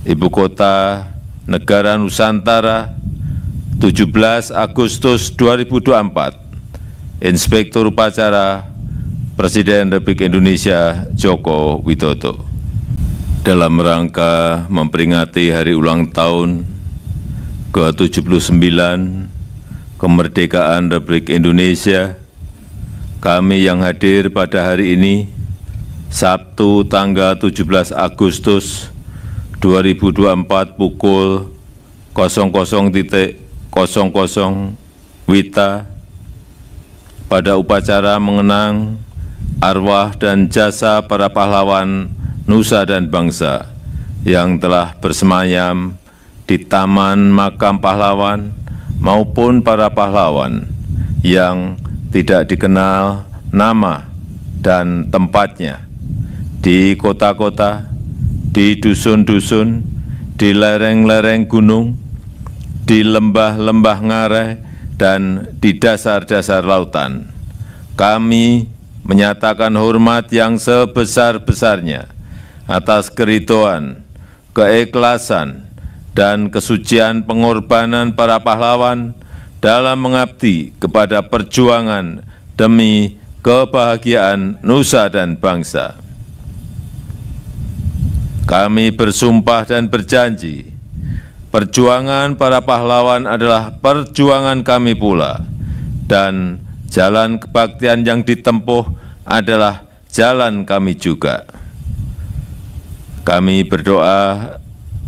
Ibu Kota Negara Nusantara, 17 Agustus 2024. Inspektur Upacara Presiden Republik Indonesia Joko Widodo. Dalam rangka memperingati hari ulang tahun ke-79 kemerdekaan Republik Indonesia, kami yang hadir pada hari ini, Sabtu tanggal 17 Agustus 2024 pukul 00.00 WITA, pada upacara mengenang arwah dan jasa para pahlawan nusa dan bangsa yang telah bersemayam di Taman Makam Pahlawan maupun para pahlawan yang tidak dikenal nama dan tempatnya di kota-kota, di dusun-dusun, di lereng-lereng gunung, di lembah-lembah ngarai, dan di dasar-dasar lautan. Kami menyatakan hormat yang sebesar-besarnya atas keridhaan, keikhlasan, dan kesucian pengorbanan para pahlawan dalam mengabdi kepada perjuangan demi kebahagiaan nusa dan bangsa. Kami bersumpah dan berjanji, perjuangan para pahlawan adalah perjuangan kami pula, dan jalan kebaktian yang ditempuh adalah jalan kami juga. Kami berdoa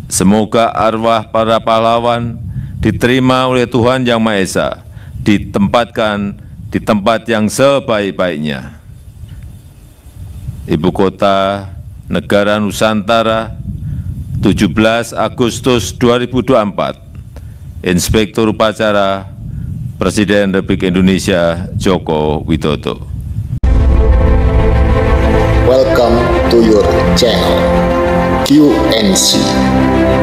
semoga arwah para pahlawan diterima oleh Tuhan Yang Maha Esa, ditempatkan di tempat yang sebaik-baiknya. Ibu Kota Negara Nusantara, 17 Agustus 2024. Inspektur Upacara Presiden Republik Indonesia Joko Widodo. Welcome to your channel QNC,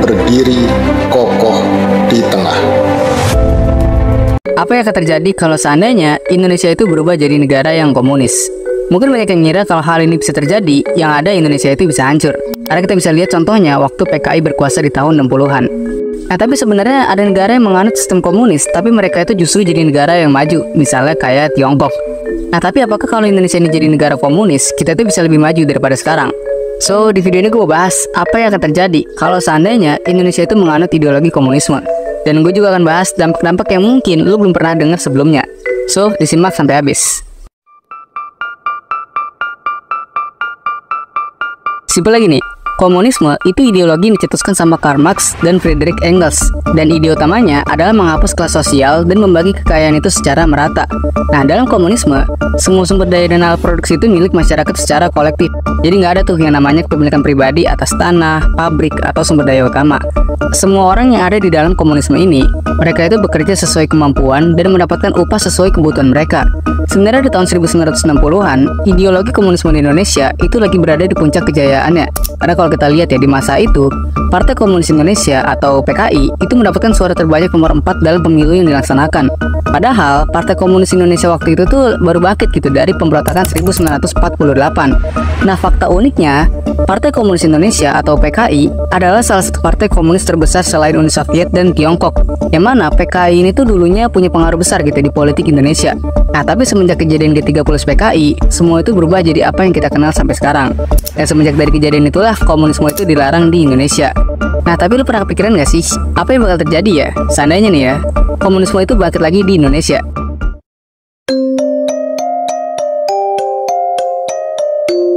berdiri kokoh di tengah. Apa yang akan terjadi kalau seandainya Indonesia itu berubah jadi negara yang komunis? Mungkin banyak yang ngira kalau hal ini bisa terjadi, yang ada Indonesia itu bisa hancur. Karena kita bisa lihat contohnya waktu PKI berkuasa di tahun 60-an. Nah, tapi sebenarnya ada negara yang menganut sistem komunis, tapi mereka itu justru jadi negara yang maju, misalnya kayak Tiongkok. Nah, tapi apakah kalau Indonesia ini jadi negara komunis, kita itu bisa lebih maju daripada sekarang? So, di video ini gue mau bahas apa yang akan terjadi kalau seandainya Indonesia itu menganut ideologi komunisme. Dan gue juga akan bahas dampak-dampak yang mungkin lu belum pernah dengar sebelumnya. So, disimak sampai habis. Simpel lagi nih, komunisme itu ideologi yang dicetuskan sama Karl Marx dan Friedrich Engels, dan ide utamanya adalah menghapus kelas sosial dan membagi kekayaan itu secara merata. Nah, dalam komunisme, semua sumber daya dan alat produksi itu milik masyarakat secara kolektif. Jadi nggak ada tuh yang namanya kepemilikan pribadi atas tanah, pabrik, atau sumber daya utama. Semua orang yang ada di dalam komunisme ini, mereka itu bekerja sesuai kemampuan dan mendapatkan upah sesuai kebutuhan mereka. Sebenarnya di tahun 1960-an, ideologi komunisme di Indonesia itu lagi berada di puncak kejayaannya. Karena kalau kita lihat ya, di masa itu, Partai Komunis Indonesia atau PKI itu mendapatkan suara terbanyak nomor 4 dalam pemilu yang dilaksanakan. Padahal, Partai Komunis Indonesia waktu itu tuh baru bangkit gitu dari pemberontakan 1948. Nah, fakta uniknya, Partai Komunis Indonesia atau PKI adalah salah satu partai komunis terbesar selain Uni Soviet dan Tiongkok. Yang mana PKI ini tuh dulunya punya pengaruh besar gitu di politik Indonesia. Nah, tapi semenjak kejadian G30 PKI, semua itu berubah jadi apa yang kita kenal sampai sekarang. Dan semenjak dari kejadian itulah komunisme itu dilarang di Indonesia. Nah, tapi lu pernah kepikiran gak sih apa yang bakal terjadi ya seandainya nih ya komunisme itu bangkit lagi di Indonesia?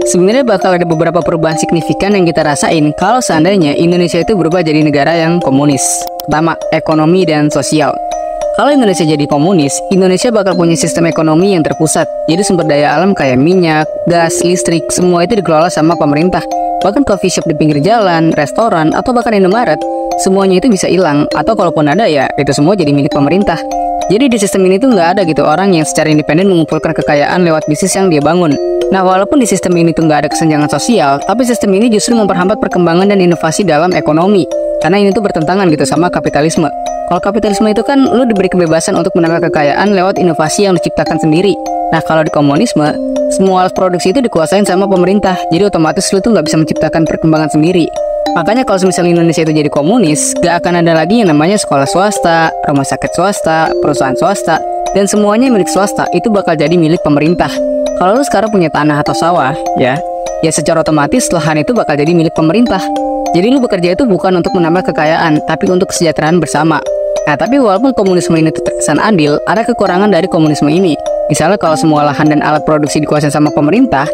Sebenarnya bakal ada beberapa perubahan signifikan yang kita rasain kalau seandainya Indonesia itu berubah jadi negara yang komunis. Pertama, ekonomi dan sosial. Kalau Indonesia jadi komunis, Indonesia bakal punya sistem ekonomi yang terpusat. Jadi sumber daya alam kayak minyak, gas, listrik, semua itu dikelola sama pemerintah. Bahkan coffee shop di pinggir jalan, restoran, atau bahkan Indomaret, semuanya itu bisa hilang. Atau kalaupun ada ya, itu semua jadi milik pemerintah. Jadi di sistem ini tuh nggak ada gitu orang yang secara independen mengumpulkan kekayaan lewat bisnis yang dia bangun. Nah, walaupun di sistem ini tuh nggak ada kesenjangan sosial, tapi sistem ini justru memperhambat perkembangan dan inovasi dalam ekonomi. Karena ini tuh bertentangan gitu sama kapitalisme. Kalau kapitalisme itu kan lu diberi kebebasan untuk menambah kekayaan lewat inovasi yang diciptakan sendiri. Nah, kalau di komunisme, semua alat produksi itu dikuasain sama pemerintah. Jadi otomatis lu tuh nggak bisa menciptakan perkembangan sendiri. Makanya kalau misalnya Indonesia itu jadi komunis, gak akan ada lagi yang namanya sekolah swasta, rumah sakit swasta, perusahaan swasta, dan semuanya milik swasta itu bakal jadi milik pemerintah. Kalau lu sekarang punya tanah atau sawah, ya secara otomatis lahan itu bakal jadi milik pemerintah. Jadi lu bekerja itu bukan untuk menambah kekayaan, tapi untuk kesejahteraan bersama. Nah, tapi walaupun komunisme ini terkesan adil, ada kekurangan dari komunisme ini. Misalnya kalau semua lahan dan alat produksi dikuasai sama pemerintah,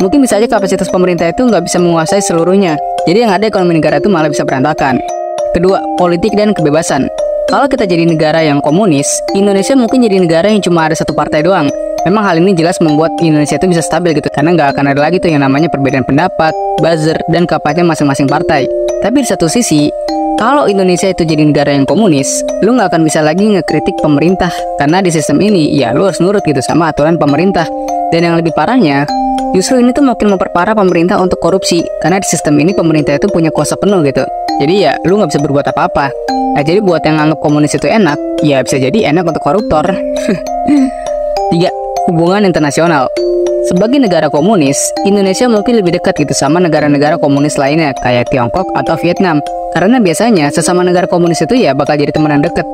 mungkin bisa aja kapasitas pemerintah itu nggak bisa menguasai seluruhnya. Jadi yang ada ekonomi negara itu malah bisa berantakan. Kedua, politik dan kebebasan. Kalau kita jadi negara yang komunis, Indonesia mungkin jadi negara yang cuma ada satu partai doang. Memang hal ini jelas membuat Indonesia itu bisa stabil gitu, karena nggak akan ada lagi tuh yang namanya perbedaan pendapat, buzzer, dan kapatnya masing-masing partai. Tapi di satu sisi, kalau Indonesia itu jadi negara yang komunis, lu nggak akan bisa lagi ngekritik pemerintah. Karena di sistem ini, ya lu harus nurut gitu sama aturan pemerintah. Dan yang lebih parahnya, justru ini tuh makin memperparah pemerintah untuk korupsi. Karena di sistem ini pemerintah itu punya kuasa penuh gitu. Jadi ya lu nggak bisa berbuat apa-apa. Nah, jadi buat yang nganggap komunis itu enak, ya bisa jadi enak untuk koruptor. 3. Hubungan internasional. Sebagai negara komunis, Indonesia mungkin lebih dekat gitu sama negara-negara komunis lainnya kayak Tiongkok atau Vietnam. Karena biasanya sesama negara komunis itu ya bakal jadi teman dekat.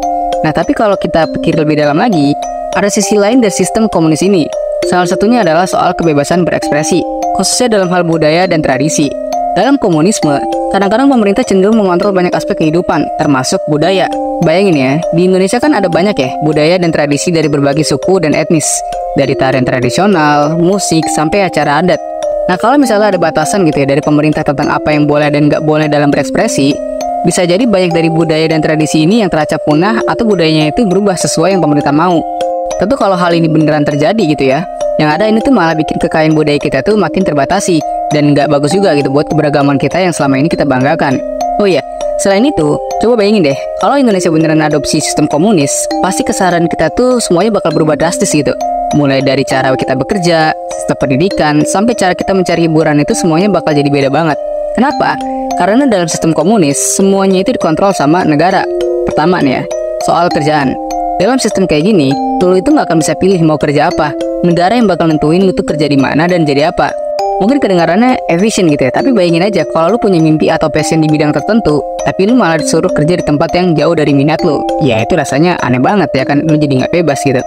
Nah, tapi kalau kita pikir lebih dalam lagi, ada sisi lain dari sistem komunis ini. Salah satunya adalah soal kebebasan berekspresi, khususnya dalam hal budaya dan tradisi. Dalam komunisme, kadang-kadang pemerintah cenderung mengontrol banyak aspek kehidupan, termasuk budaya. Bayangin ya, di Indonesia kan ada banyak ya budaya dan tradisi dari berbagai suku dan etnis. Dari tarian tradisional, musik, sampai acara adat. Nah, kalau misalnya ada batasan gitu ya dari pemerintah tentang apa yang boleh dan nggak boleh dalam berekspresi, bisa jadi banyak dari budaya dan tradisi ini yang teracap punah atau budayanya itu berubah sesuai yang pemerintah mau. Tentu kalau hal ini beneran terjadi gitu ya, yang ada ini tuh malah bikin kekayaan budaya kita tuh makin terbatasi dan nggak bagus juga gitu buat keberagaman kita yang selama ini kita banggakan. Oh iya, selain itu, coba bayangin deh, kalau Indonesia beneran adopsi sistem komunis, pasti keseharian kita tuh semuanya bakal berubah drastis gitu. Mulai dari cara kita bekerja, sistem pendidikan, sampai cara kita mencari hiburan itu semuanya bakal jadi beda banget. Kenapa? Karena dalam sistem komunis, semuanya itu dikontrol sama negara. Pertama nih ya, soal kerjaan. Dalam sistem kayak gini, lu itu nggak akan bisa pilih mau kerja apa. Negara yang bakal nentuin lu tuh kerja di mana dan jadi apa. Mungkin kedengarannya efisien gitu ya, tapi bayangin aja kalau lu punya mimpi atau passion di bidang tertentu, tapi lu malah disuruh kerja di tempat yang jauh dari minat lu. Ya itu rasanya aneh banget ya kan, lu jadi nggak bebas gitu.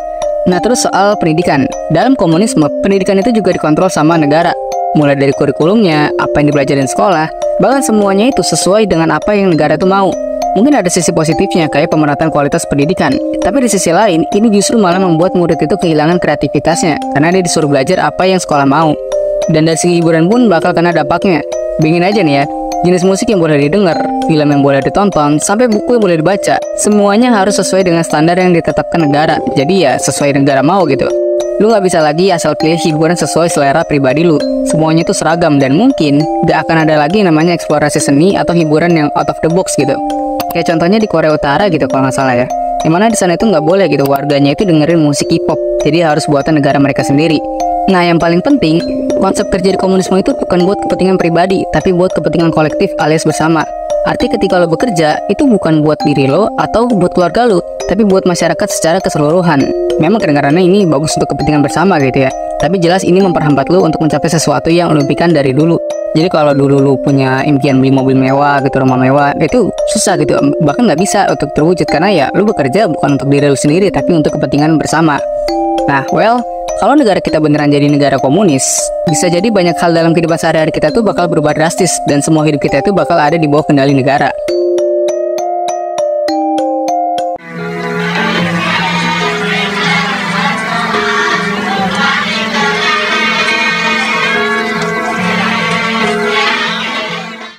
Nah, terus soal pendidikan. Dalam komunisme, pendidikan itu juga dikontrol sama negara. Mulai dari kurikulumnya, apa yang dipelajarin sekolah, bahkan semuanya itu sesuai dengan apa yang negara itu mau. Mungkin ada sisi positifnya kayak pemerataan kualitas pendidikan. Tapi di sisi lain, ini justru malah membuat murid itu kehilangan kreativitasnya karena dia disuruh belajar apa yang sekolah mau. Dan dari segi hiburan pun bakal kena dampaknya. Bingin aja nih ya, jenis musik yang boleh didengar, film yang boleh ditonton, sampai buku yang boleh dibaca, semuanya harus sesuai dengan standar yang ditetapkan negara. Jadi ya sesuai negara mau gitu. Lu nggak bisa lagi asal pilih hiburan sesuai selera pribadi lu. Semuanya itu seragam dan mungkin gak akan ada lagi namanya eksplorasi seni atau hiburan yang out of the box gitu. Kayak contohnya di Korea Utara gitu kalau nggak salah ya. Dimana di sana itu nggak boleh gitu warganya itu dengerin musik K-pop. Jadi harus buatan negara mereka sendiri. Nah, yang paling penting, konsep kerja di komunisme itu bukan buat kepentingan pribadi, tapi buat kepentingan kolektif alias bersama. Arti ketika lo bekerja, itu bukan buat diri lo atau buat keluarga lo, tapi buat masyarakat secara keseluruhan. Memang kedengarannya ini bagus untuk kepentingan bersama gitu ya. Tapi jelas ini memperhambat lo untuk mencapai sesuatu yang lo impikan dari dulu. Jadi kalau dulu lo punya impian beli mobil mewah gitu, rumah mewah, itu susah gitu. Bahkan nggak bisa untuk terwujud karena ya lo bekerja bukan untuk diri lo sendiri, tapi untuk kepentingan bersama. Nah, kalau negara kita beneran jadi negara komunis, bisa jadi banyak hal dalam kehidupan sehari-hari kita tuh bakal berubah drastis dan semua hidup kita itu bakal ada di bawah kendali negara.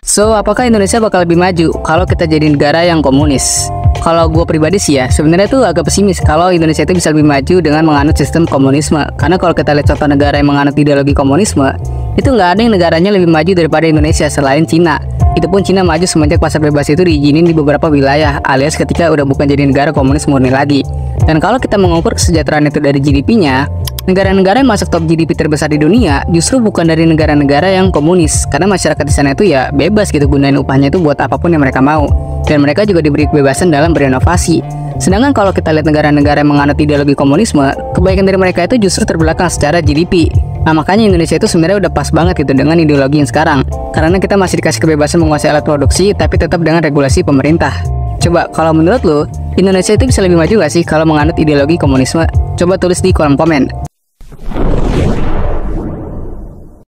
So, apakah Indonesia bakal lebih maju kalau kita jadi negara yang komunis? Kalau gue pribadi sih ya, sebenarnya tuh agak pesimis kalau Indonesia itu bisa lebih maju dengan menganut sistem komunisme. Karena kalau kita lihat contoh negara yang menganut ideologi komunisme, itu nggak ada yang negaranya lebih maju daripada Indonesia selain Cina. Itu pun Cina maju semenjak pasar bebas itu diizinin di beberapa wilayah, alias ketika udah bukan jadi negara komunis murni lagi. Dan kalau kita mengukur kesejahteraan itu dari GDP-nya, negara-negara yang masuk top GDP terbesar di dunia justru bukan dari negara-negara yang komunis, karena masyarakat di sana itu ya bebas gitu gunain upahnya itu buat apapun yang mereka mau, dan mereka juga diberi kebebasan dalam berinovasi. Sedangkan kalau kita lihat negara-negara yang menganut ideologi komunisme, kebaikan dari mereka itu justru terbelakang secara GDP. Nah makanya Indonesia itu sebenarnya udah pas banget gitu dengan ideologi yang sekarang, karena kita masih dikasih kebebasan menguasai alat produksi tapi tetap dengan regulasi pemerintah. Coba kalau menurut lo, Indonesia itu bisa lebih maju gak sih kalau menganut ideologi komunisme? Coba tulis di kolom komen.